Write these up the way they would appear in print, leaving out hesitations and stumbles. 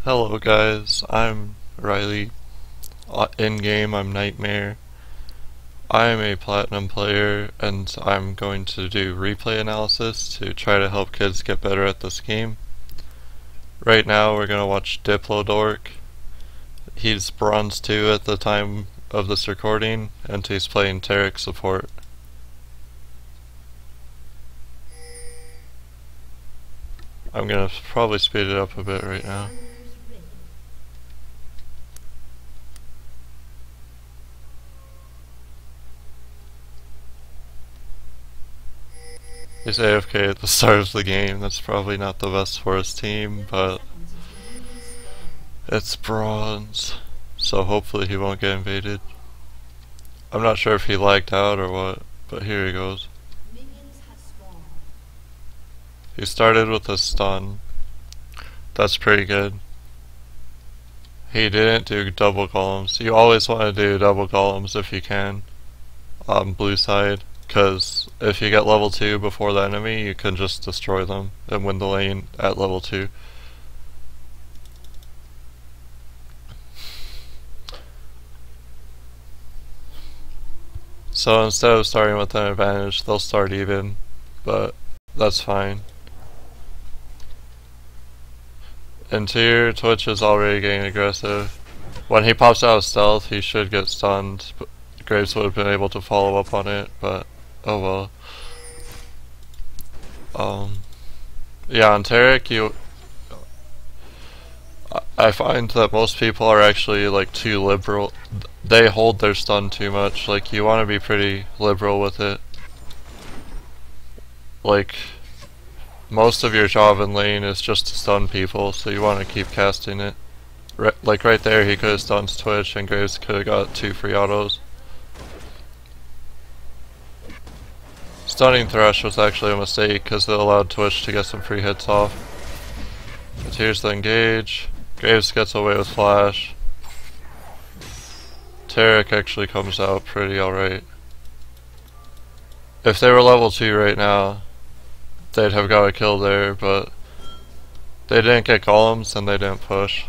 Hello guys, I'm Riley. In game I'm nLghtmare. I am a platinum player and I'm going to do replay analysis to try to help kids get better at this game. Right now we're going to watch DiplodorkK. He's bronze 2 at the time of this recording and he's playing Taric support. I'm going to probably speed it up a bit right now. He's AFK at the start of the game. That's probably not the best for his team, but it's bronze, so hopefully he won't get invaded. I'm not sure if he lagged out or what, but here he goes. He started with a stun. That's pretty good. He didn't do double columns. You always want to do double columns if you can on blue side, because if you get level 2 before the enemy, you can just destroy them and win the lane at level 2. So instead of starting with an advantage, they'll start even, but that's fine. Interior Twitch is already getting aggressive. When he pops out of stealth, he should get stunned. But Graves would have been able to follow up on it, but oh well. Yeah, on Taric, I find that most people are actually like too liberal. They hold their stun too much. Like, you want to be pretty liberal with it. Like, most of your job in lane is just to stun people, so you want to keep casting it. Like right there, he could have stunned Twitch and Graves could have got 2 free autos. Stunning Thresh was actually a mistake because it allowed Twitch to get some free hits off. But here's the engage. Graves gets away with flash. Taric actually comes out pretty alright. If they were level 2 right now, they'd have got a kill there, but they didn't get columns and they didn't push.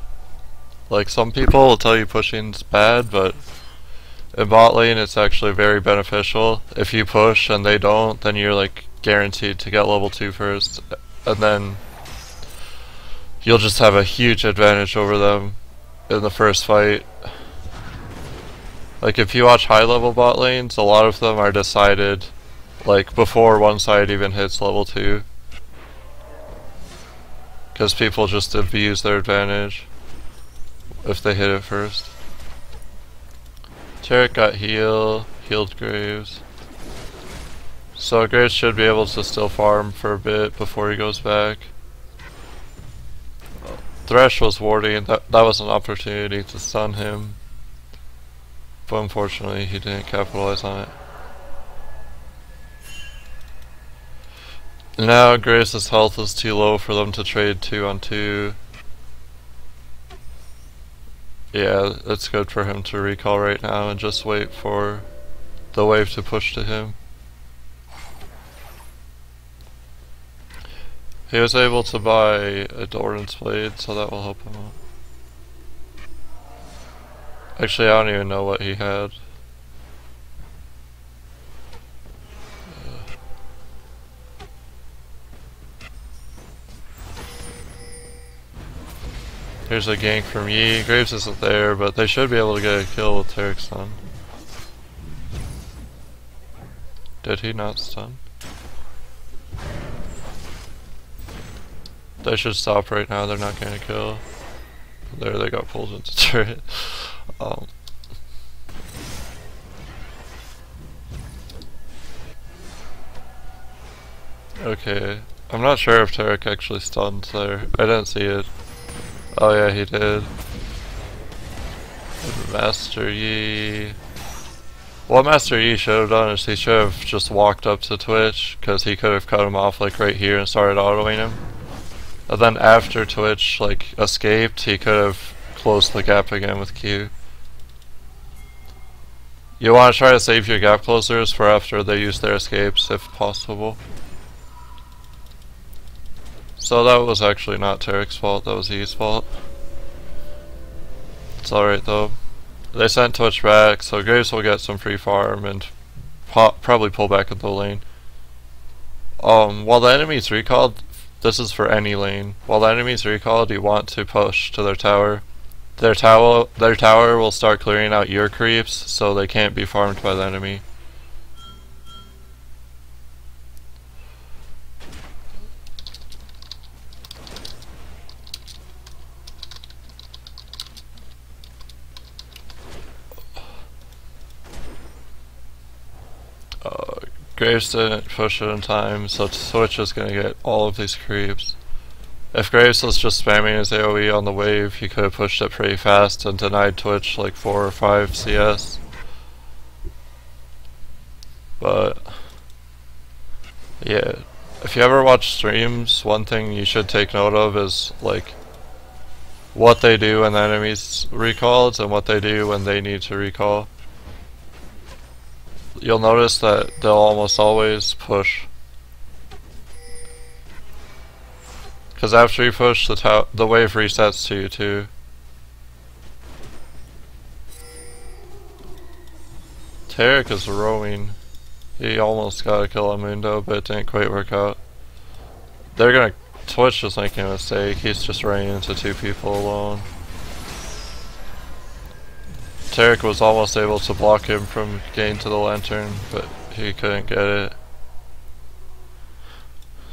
Like, some people will tell you pushing's bad, but in bot lane it's actually very beneficial. If you push and they don't, then you're like guaranteed to get level 2 first, and then you'll just have a huge advantage over them in the first fight. Like, if you watch high level bot lanes, a lot of them are decided like before one side even hits level 2, because people just abuse their advantage if they hit it first. Taric got healed Graves. So Graves should be able to still farm for a bit before he goes back. Thresh was warding, that was an opportunity to stun him, but unfortunately he didn't capitalize on it. Now Graves' health is too low for them to trade 2-on-2. Yeah, it's good for him to recall right now and just wait for the wave to push to him. He was able to buy a Doran's Blade, so that will help him out. Actually, I don't even know what he had. Here's a gank from Yi. Graves isn't there, but they should be able to get a kill with Taric's stun. Did he not stun? They should stop right now, they're not gonna kill. There, they got pulled into turret. Okay, I'm not sure if Taric actually stunned there. I didn't see it. Oh yeah, he did. Master Yi. What Master Yi should have done is he should have just walked up to Twitch, because he could have cut him off like right here and started autoing him. And then after Twitch like escaped, he could have closed the gap again with Q. You want to try to save your gap closers for after they use their escapes if possible. So that was actually not Taric's fault, that was Yi's fault. It's alright though. They sent Twitch back, so Graves will get some free farm and probably pull back in the lane. While the enemy's recalled, this is for any lane. While the enemy's recalled, you want to push to their tower. Their tower will start clearing out your creeps, so they can't be farmed by the enemy. Graves didn't push it in time, so Twitch is gonna get all of these creeps. If Graves was just spamming his AoE on the wave, he could have pushed it pretty fast and denied Twitch like 4 or 5 CS. But yeah, if you ever watch streams, one thing you should take note of is like what they do when the enemy's recalled and what they do when they need to recall. You'll notice that they'll almost always push. Because after you push, the wave resets to you too. Taric is roaming. He almost got a kill on Mundo, but it didn't quite work out. They're gonna... Twitch is making a mistake. He's just running into 2 people alone. Taric was almost able to block him from getting to the lantern, but he couldn't get it.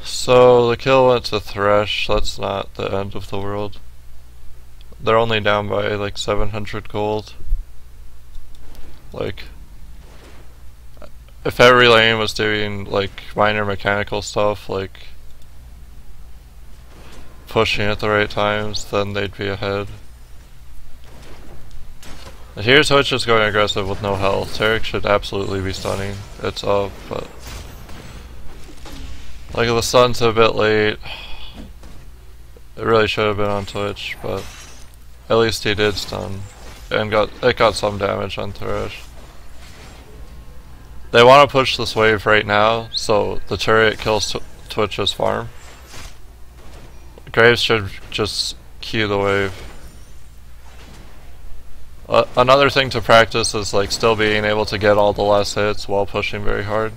So the kill went to Thresh. That's not the end of the world. They're only down by like 700 gold. Like, if every lane was doing like minor mechanical stuff, like pushing at the right times, then they'd be ahead. Here's Twitch is going aggressive with no health. Taric should absolutely be stunning. It's up, but like the stun's a bit late. It really should have been on Twitch, but at least he did stun and got some damage on Thresh. They want to push this wave right now, so the turret kills Twitch's farm. Graves should just queue the wave. Another thing to practice is like still being able to get all the last hits while pushing very hard.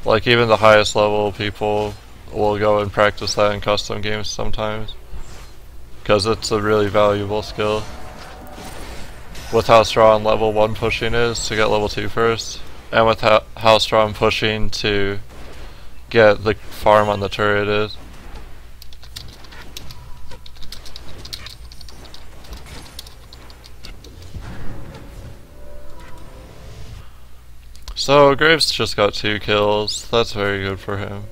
Like even the highest level people will go and practice that in custom games sometimes, because it's a really valuable skill. With how strong level 1 pushing is to get level 2 first, and with how strong pushing to get the farm on the turret is. So Graves just got 2 kills. That's very good for him.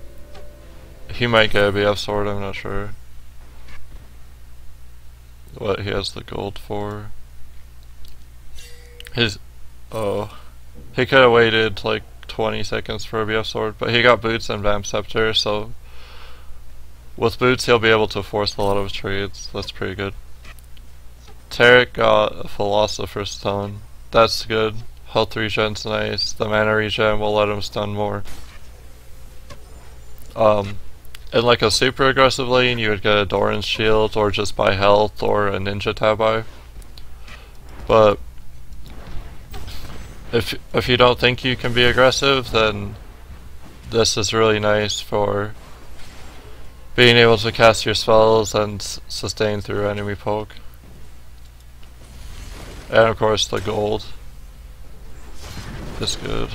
He might get a BF sword, I'm not sure what he has the gold for. He could have waited like 20 seconds for a BF sword, but he got boots and Vamp Scepter, so with boots he'll be able to force a lot of trades. That's pretty good. Taric got a Philosopher's Stone. That's good. Health regen's nice. The mana regen will let him stun more. In like a super aggressive lane, you would get a Doran's Shield or just buy health or a Ninja Tabi. But if you don't think you can be aggressive, then this is really nice for being able to cast your spells and sustain through enemy poke. And of course the gold is good.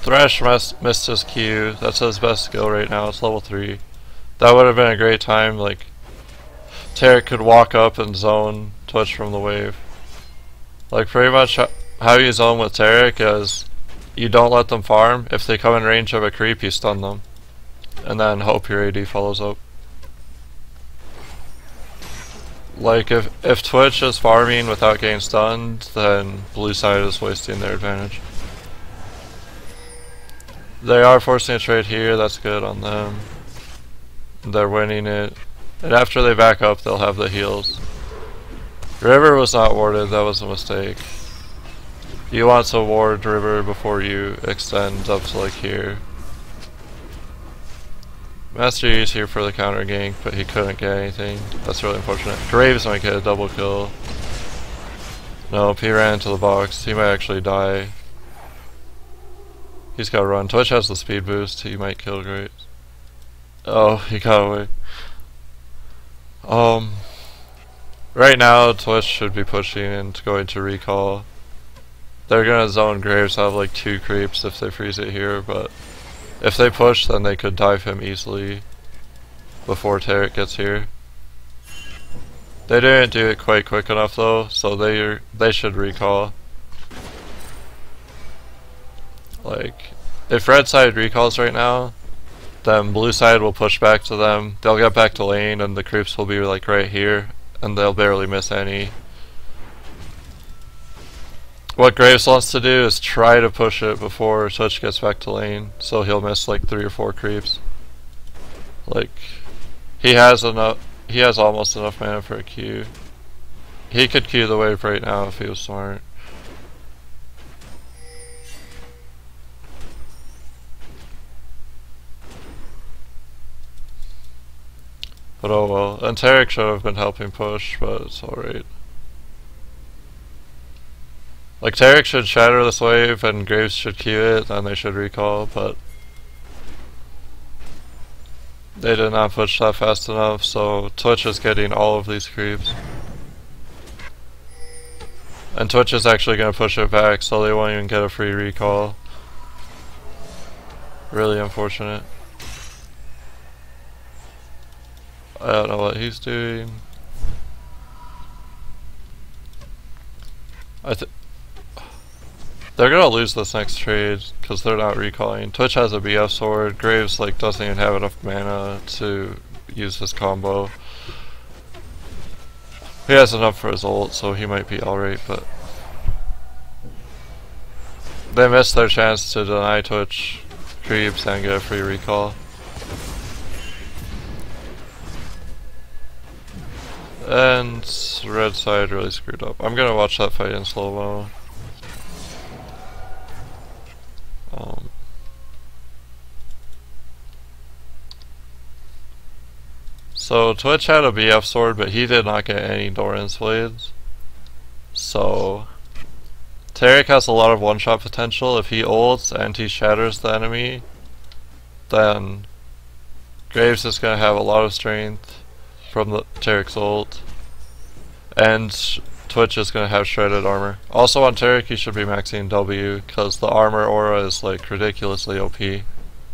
Thresh missed his Q. That's his best skill right now. It's level 3. That would have been a great time. Like, Taric could walk up and zone Twitch from the wave. Like, pretty much how you zone with Taric is you don't let them farm. If they come in range of a creep, you stun them. And then hope your AD follows up. Like, if Twitch is farming without getting stunned, then blue side is wasting their advantage. They are forcing a trade here, that's good on them. They're winning it. And after they back up, they'll have the heals. River was not warded, that was a mistake. You want to ward river before you extend up to like here. Master Yi's here for the counter gank, but he couldn't get anything. That's really unfortunate. Graves might get a double kill. Nope, he ran into the box. He might actually die. He's gotta run. Twitch has the speed boost. He might kill Graves. Oh, he got away. Right now, Twitch should be pushing and going to recall. They're gonna zone Graves, have like 2 creeps if they freeze it here, but if they push, then they could dive him easily before Taric gets here. They didn't do it quite quick enough though, so they should recall. Like, if red side recalls right now, then blue side will push back to them. They'll get back to lane, and the creeps will be like right here, and they'll barely miss any. What Graves wants to do is try to push it before Twitch gets back to lane, so he'll miss like 3 or 4 creeps. Like, he has almost enough mana for a Q. He could Q the wave right now if he was smart. But oh well. And Taric should have been helping push, but it's alright. Like, Taric should shatter this wave and Graves should Q it, then they should recall, but they did not push that fast enough, so Twitch is getting all of these creeps. And Twitch is actually going to push it back, so they won't even get a free recall. Really unfortunate. I don't know what he's doing. They're gonna lose this next trade because they're not recalling. Twitch has a BF sword. Graves like doesn't even have enough mana to use his combo. He has enough for his ult, so he might be alright, but they missed their chance to deny Twitch creeps and get a free recall. And red side really screwed up. I'm gonna watch that fight in slow-mo. So Twitch had a BF sword, but he did not get any Doran's blades. So Taric has a lot of one-shot potential. If he ults and he shatters the enemy, then Graves is gonna have a lot of strength from the Taric's ult, and Twitch is gonna have shredded armor. Also on Taric, he should be maxing W because the armor aura is like ridiculously OP,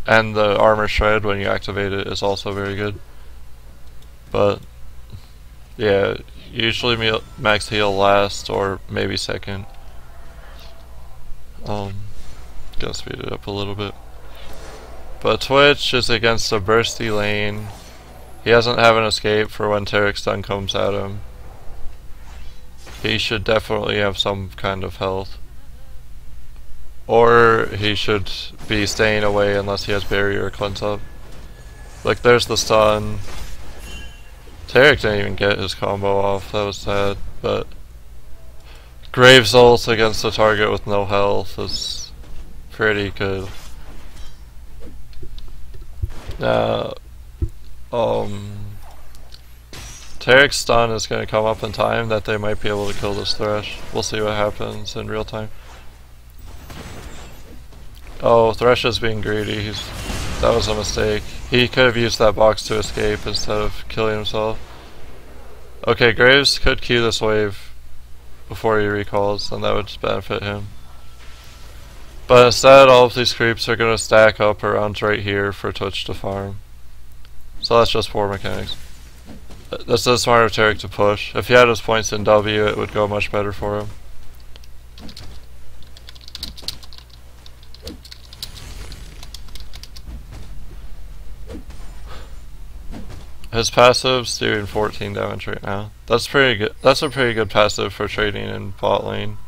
and the armor shred when you activate it is also very good. But yeah, usually max heal last or maybe second. Gotta speed it up a little bit. But Twitch is against a bursty lane. He doesn't have an escape for when Taric's stun comes at him. He should definitely have some kind of health. Or he should be staying away unless he has barrier or cleanse up. Like, there's the stun. Taric didn't even get his combo off, that was sad, but Graves ult against a target with no health is pretty good. Taric's stun is going to come up in time that they might be able to kill this Thresh. We'll see what happens in real time. Oh, Thresh is being greedy. That was a mistake. He could have used that box to escape instead of killing himself. Okay, Graves could Q this wave before he recalls, and that would benefit him. But instead, all of these creeps are going to stack up around right here for Twitch to farm. So that's just poor mechanics. This is smart of Taric to push. If he had his points in W, it would go much better for him. His passive's doing 14 damage right now. That's pretty good. That's a pretty good passive for trading in bot lane,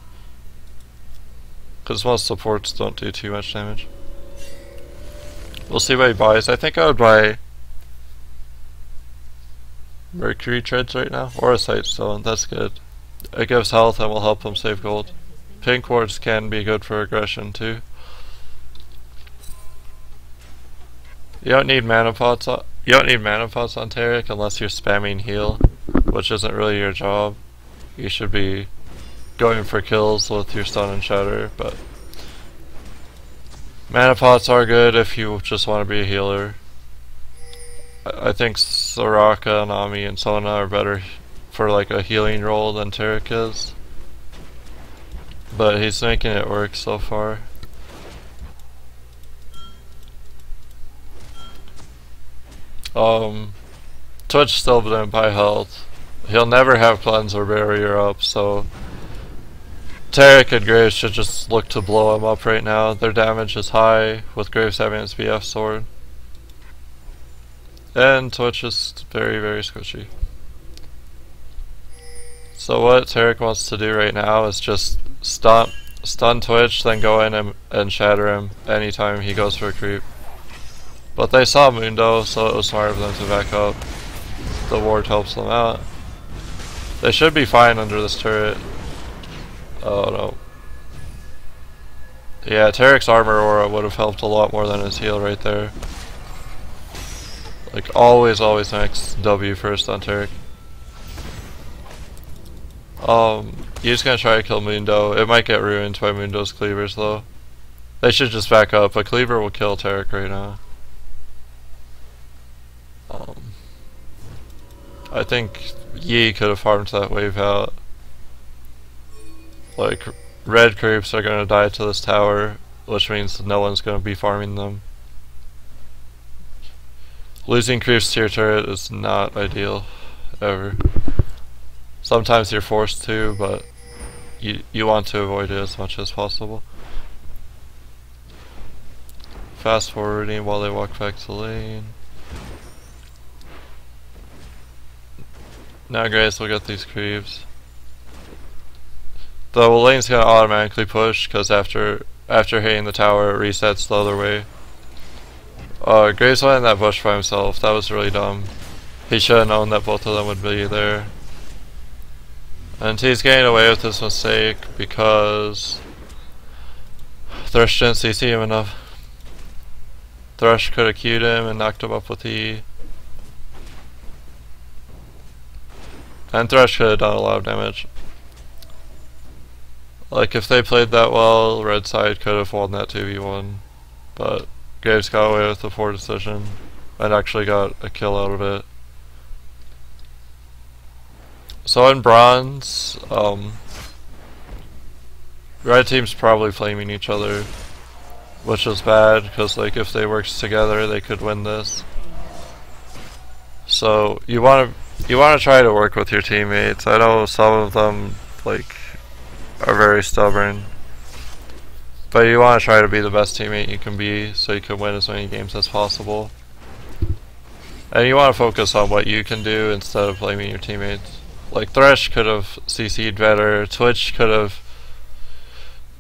because most supports don't do too much damage. We'll see what he buys. I think I would buy Mercury treads right now, or a Sightstone. That's good. It gives health and will help him save gold. pink wards can be good for aggression too. You don't need mana pots on Taric unless you're spamming heal, which isn't really your job. You should be going for kills with your stun and shatter, but mana pots are good if you just want to be a healer. I think Soraka, Nami, and Sona are better for like a healing role than Taric is, but he's making it work so far. Twitch still didn't buy health. He'll never have cleanse or barrier up, so Taric and Graves should just look to blow him up right now. Their damage is high, with Graves having his BF sword. And Twitch is very, very squishy. So what Taric wants to do right now is just stun Twitch, then go in and shatter him anytime he goes for a creep. But they saw Mundo, so it was smart of them to back up. The ward helps them out. They should be fine under this turret. Oh no. Yeah, Taric's armor aura would have helped a lot more than his heal right there. Like always max W first on Taric. You're just gonna try to kill Mundo. It might get ruined by Mundo's cleavers though. They should just back up. A cleaver will kill Taric right now. I think Yi could have farmed that wave out. Like, red creeps are gonna die to this tower, which means no one's gonna be farming them. Losing creeps to your turret is not ideal, ever. Sometimes you're forced to, but you want to avoid it as much as possible. Fast forwarding while they walk back to lane. Now Grace will get these creeps. The lane's gonna automatically push because after hitting the tower it resets the other way. Graves went in that bush by himself. That was really dumb. He should have known that both of them would be there. And he's getting away with this mistake because Thresh didn't CC him enough. Thresh could have queued him and knocked him up with E. And Thresh could have done a lot of damage. Like, if they played that well, red side could have won that 2v1. But Graves got away with the poor decision and actually got a kill out of it. So in bronze, red team's probably flaming each other, which is bad because like if they worked together they could win this. So you want to try to work with your teammates. I know some of them like are very stubborn, but you want to try to be the best teammate you can be so you can win as many games as possible. And you want to focus on what you can do instead of blaming your teammates. Like Thresh could have CC'd better, Twitch could have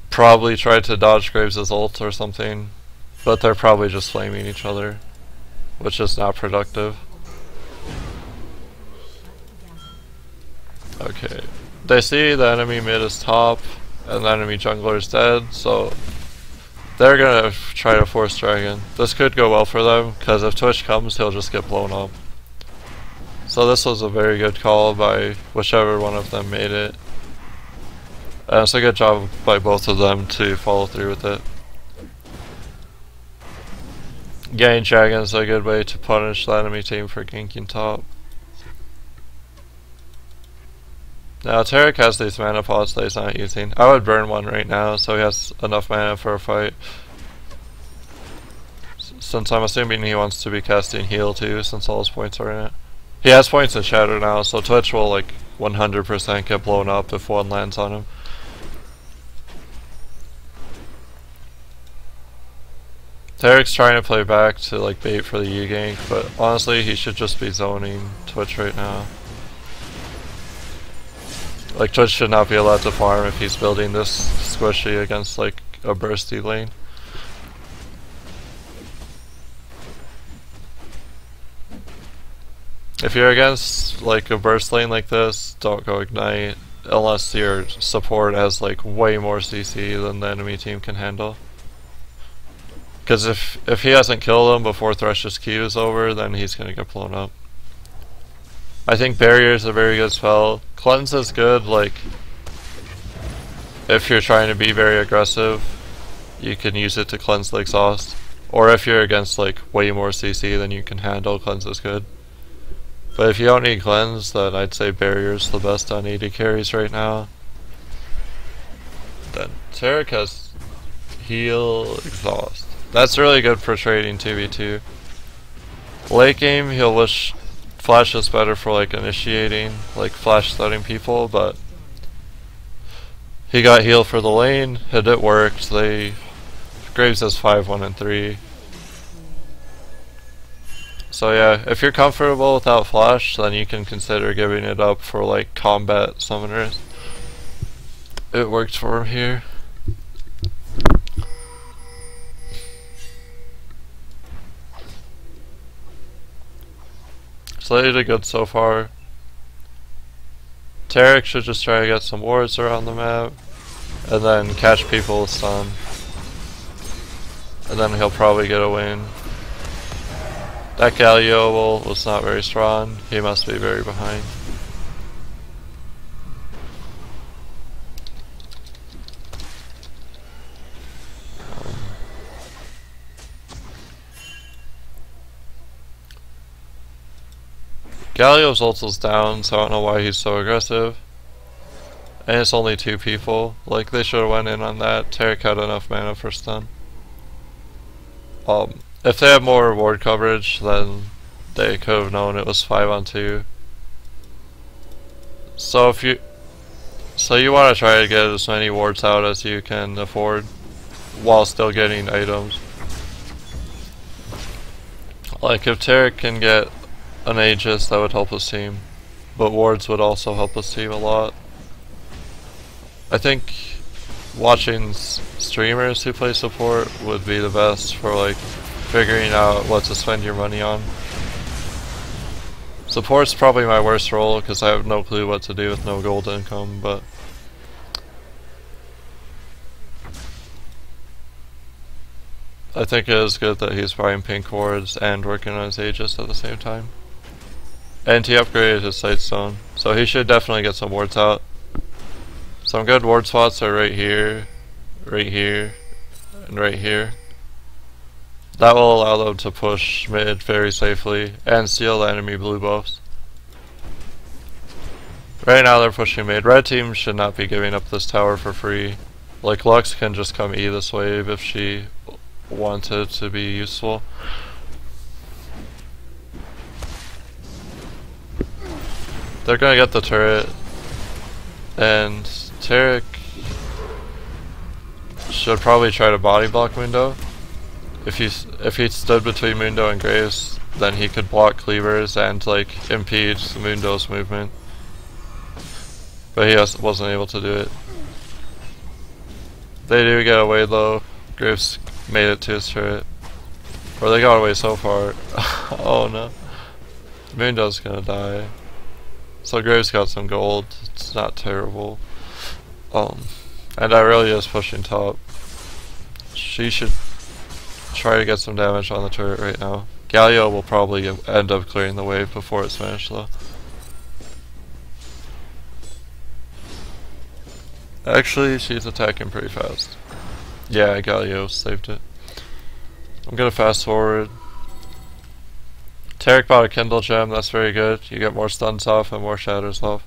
probably tried to dodge Graves' ult or something, but they're probably just flaming each other, which is not productive. Okay, they see the enemy mid is top and the enemy jungler is dead, so they're gonna try to force dragon. This could go well for them because if Twitch comes he'll just get blown up. So this was a very good call by whichever one of them made it. And it's a good job by both of them to follow through with it. Getting dragon is a good way to punish the enemy team for ganking top. Now Taric has these mana pots that he's not using. I would burn one right now so he has enough mana for a fight. Since I'm assuming he wants to be casting heal too, since all his points are in it. He has points in shatter now, so Twitch will like 100% get blown up if one lands on him. Taric's trying to play back to like bait for the U gank, but honestly he should just be zoning Twitch right now. Like Twitch should not be allowed to farm if he's building this squishy against like a bursty lane. If you're against like a burst lane like this, don't go ignite. unless your support has like way more CC than the enemy team can handle. Because if he hasn't killed him before Thresh's Q is over, then he's gonna get blown up. I think Barrier is a very good spell. Cleanse is good, like if you're trying to be very aggressive, you can use it to cleanse the exhaust. Or if you're against like way more CC than you can handle, Cleanse is good. But if you don't need Cleanse, then I'd say Barrier is the best on AD carries right now. Then Taric has Heal, Exhaust. That's really good for trading 2v2. Late game, he'll wish Flash is better for like initiating, like flash studding people, but he got heal for the lane, and it worked. Graves has 5, 1, and 3. So yeah, if you're comfortable without flash, then you can consider giving it up for like combat summoners. It worked for him here. So they did good so far. Taric should just try to get some wards around the map, and then catch people with stun. And then he'll probably get a win. That Galio was not very strong. He must be very behind. Galio's ult is down, so I don't know why he's so aggressive. And it's only 2 people. Like, they should have went in on that. Taric had enough mana for stun. If they had more ward coverage, then they could have known it was 5-on-2. So you want to try to get as many wards out as you can afford, while still getting items. Like, if Taric can get an Aegis, that would help his team, but wards would also help his team a lot. I think watching streamers who play support would be the best for like figuring out what to spend your money on. Support's probably my worst role because I have no clue what to do with no gold income, but I think it is good that he's buying pink wards and working on his Aegis at the same time. And he upgraded his Sightstone, so he should definitely get some wards out. Some good ward spots are right here, and right here. That will allow them to push mid very safely and steal the enemy blue buffs. Right now they're pushing mid. Red team should not be giving up this tower for free. Like, Lux can just come E this wave if she wanted to be useful. They're gonna get the turret, and Taric should probably try to body block Mundo. If he stood between Mundo and Graves, then he could block cleavers and like impede Mundo's movement. But he wasn't able to do it. They do get away though. Graves made it to his turret. Or they got away so far. Oh no. Mundo's gonna die. So Graves got some gold. It's not terrible. And Irelia is pushing top. She should try to get some damage on the turret right now. Galio will probably end up clearing the wave before it's finished though. Actually, she's attacking pretty fast. Yeah, Galio saved it. I'm gonna fast forward. Taric bought a Kindle gem, that's very good. You get more stuns off and more shatters off.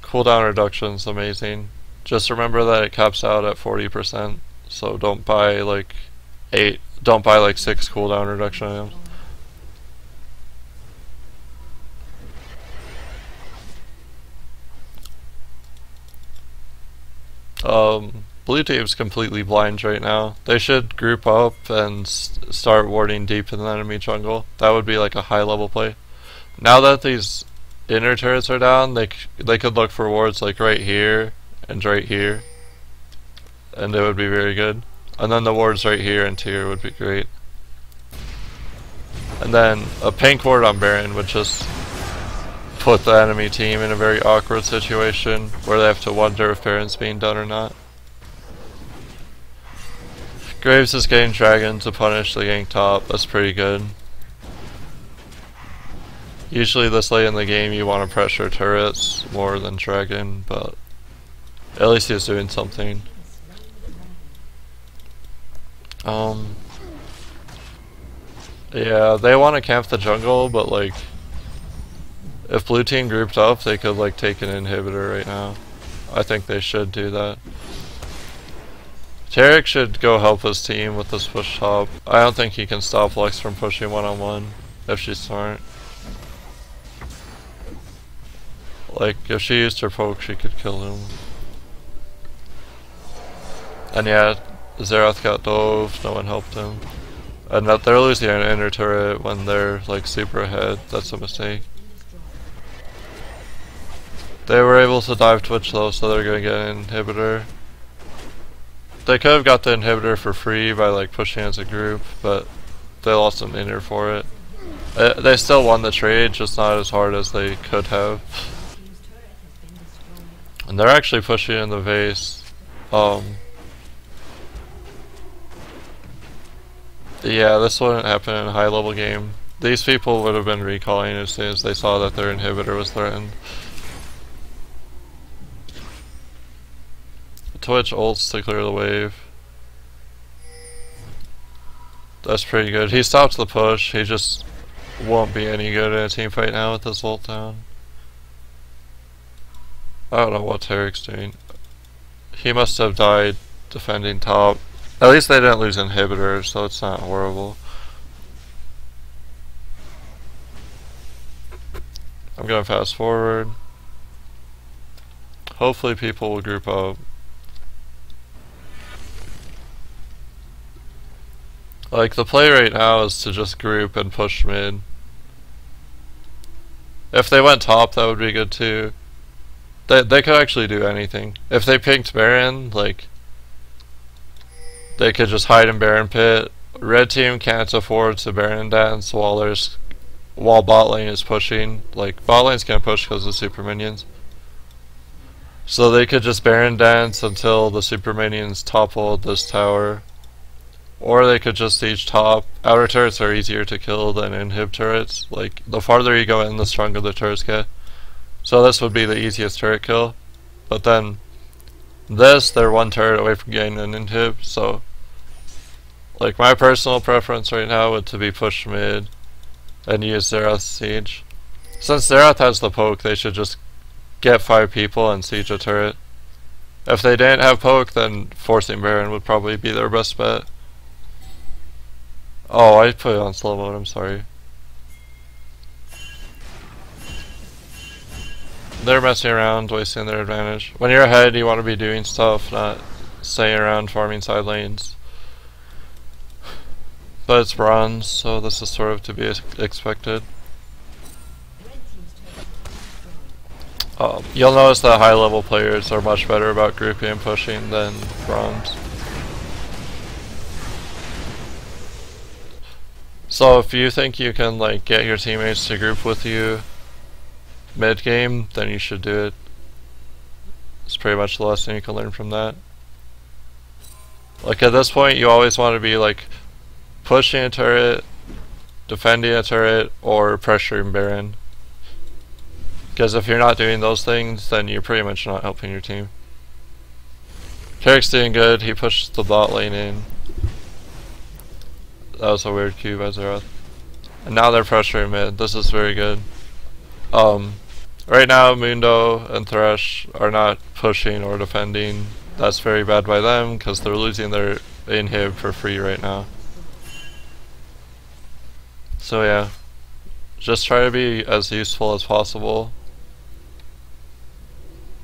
Cooldown reduction's amazing. Just remember that it caps out at 40%, so don't buy like 6 cooldown reduction items. Blue team's completely blind right now. They should group up and start warding deep in the enemy jungle. That would be like a high level play. Now that these inner turrets are down, they could look for wards like right here and right here, and it would be very good. And then the wards right here and here would be great. And then a pink ward on Baron would just put the enemy team in a very awkward situation where they have to wonder if Baron's being done or not. Graves is getting Dragon to punish the gank top. That's pretty good. Usually this late in the game you want to pressure turrets more than Dragon, but at least he's doing something. Yeah, they want to camp the jungle, but like, if blue team grouped up, they could like take an inhibitor right now. I think they should do that. Taric should go help his team with this push top. I don't think he can stop Lux from pushing one-on-one if she's smart. Like, if she used her poke, she could kill him. And yeah, Xerath got dove, no one helped him. And that they're losing an inner turret when they're like super ahead. That's a mistake. They were able to dive Twitch though, so they're gonna get an inhibitor. They could have got the inhibitor for free by like pushing as a group, but they lost an inner for it. They still won the trade, just not as hard as they could have. And they're actually pushing in the vase. Yeah, this wouldn't happen in a high level game. These people would have been recalling as soon as they saw that their inhibitor was threatened. Twitch ults to clear the wave. That's pretty good. He stops the push, he just won't be any good in a team fight now with this ult down. I don't know what Taric's doing. He must have died defending top. At least they didn't lose inhibitors, so it's not horrible. I'm gonna fast forward. Hopefully people will group up. Like, the play right now is to just group and push mid. If they went top, that would be good too. They could actually do anything. If they picked Baron, like, they could just hide in Baron pit. Red team can't afford to Baron dance while bot lane is pushing. Like, bot lane's gonna push because of super minions. So they could just Baron dance until the super minions topple this tower. Or they could just siege top. Outer turrets are easier to kill than inhib turrets. Like, the farther you go in, the stronger the turrets get. So this would be the easiest turret kill. But then they're one turret away from getting an inhib, so like, my personal preference right now would to be push mid and use Xerath's siege. Since Xerath has the poke, they should just get 5 people and siege a turret. If they didn't have poke, then forcing Baron would probably be their best bet. Oh, I put it on slow mode, I'm sorry. They're messing around, wasting their advantage. When you're ahead, you want to be doing stuff, not staying around farming side lanes. But it's bronze, so this is sort of to be expected. You'll notice that high level players are much better about grouping and pushing than bronze. So if you think you can like get your teammates to group with you mid game, then you should do it. It's pretty much the lesson you can learn from that. Like, at this point you always want to be like pushing a turret, defending a turret, or pressuring Baron. Because if you're not doing those things, then you're pretty much not helping your team. Taric's doing good, he pushed the bot lane in. That was a weird Q by Xerath. And now they're pressuring mid, this is very good. Right now Mundo and Thresh are not pushing or defending. That's very bad by them, because they're losing their inhib for free right now. So yeah, just try to be as useful as possible.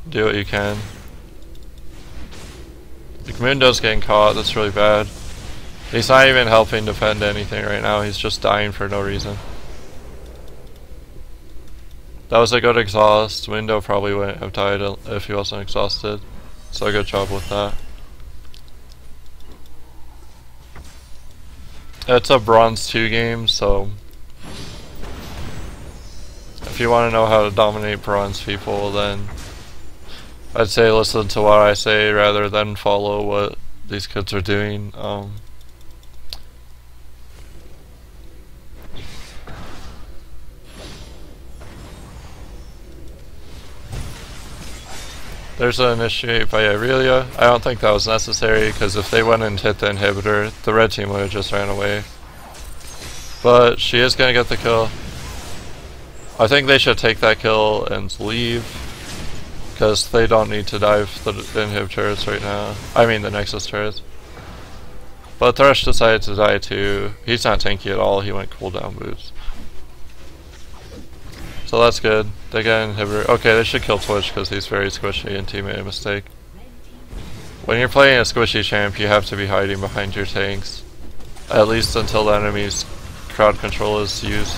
Do what you can. Like, Mundo's getting caught, that's really bad. He's not even helping defend anything right now, he's just dying for no reason. That was a good exhaust. Mundo probably wouldn't have died if he wasn't exhausted. So good job with that. It's a bronze 2 game, so If you want to know how to dominate bronze people, then I'd say listen to what I say rather than follow what these kids are doing. There's an initiate by Irelia. I don't think that was necessary, because if they went and hit the inhibitor, the red team would have just ran away. But she is going to get the kill. I think they should take that kill and leave, because they don't need to dive the inhib turrets right now. I mean the Nexus turrets. But Thresh decided to die too. He's not tanky at all, he went cooldown boost. So that's good. They get an inhibitor. Okay, they should kill Twitch because he's very squishy and team made a mistake. When you're playing a squishy champ, you have to be hiding behind your tanks. At least until the enemy's crowd control is used.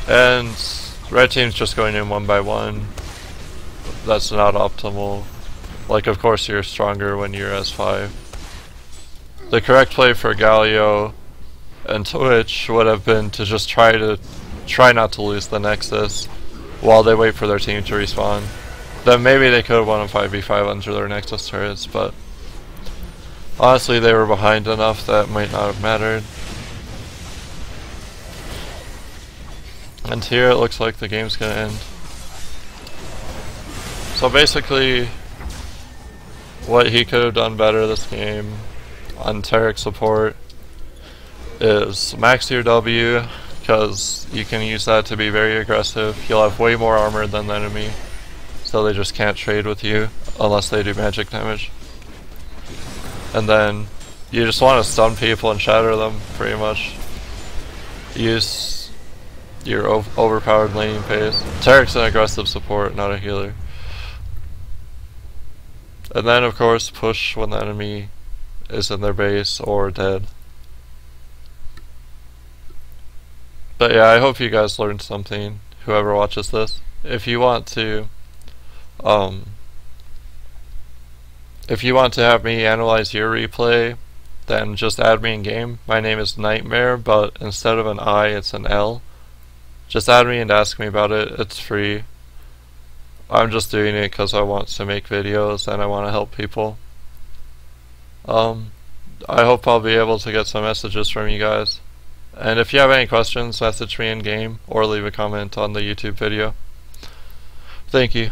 And red team's just going in one by one. That's not optimal. Like, of course you're stronger when you're S5. The correct play for Galio and Twitch would have been to just try not to lose the Nexus while they wait for their team to respawn. Then maybe they could have won a 5v5 under their Nexus turrets, but honestly they were behind enough that might not have mattered. And here it looks like the game's gonna end. So basically, what he could have done better this game on Taric support is max your W, because you can use that to be very aggressive. You'll have way more armor than the enemy, so they just can't trade with you unless they do magic damage. And then you just want to stun people and shatter them, pretty much. Use your overpowered laning pace. Taric's an aggressive support, not a healer. And then of course push when the enemy is in their base or dead. But yeah, I hope you guys learned something, whoever watches this. If you want to have me analyze your replay, then just add me in game. My name is nLghtmare, but instead of an I, it's an L. Just add me and ask me about it. It's free. I'm just doing it because I want to make videos and I want to help people. I hope I'll be able to get some messages from you guys. And if you have any questions, message me in game or leave a comment on the YouTube video. Thank you.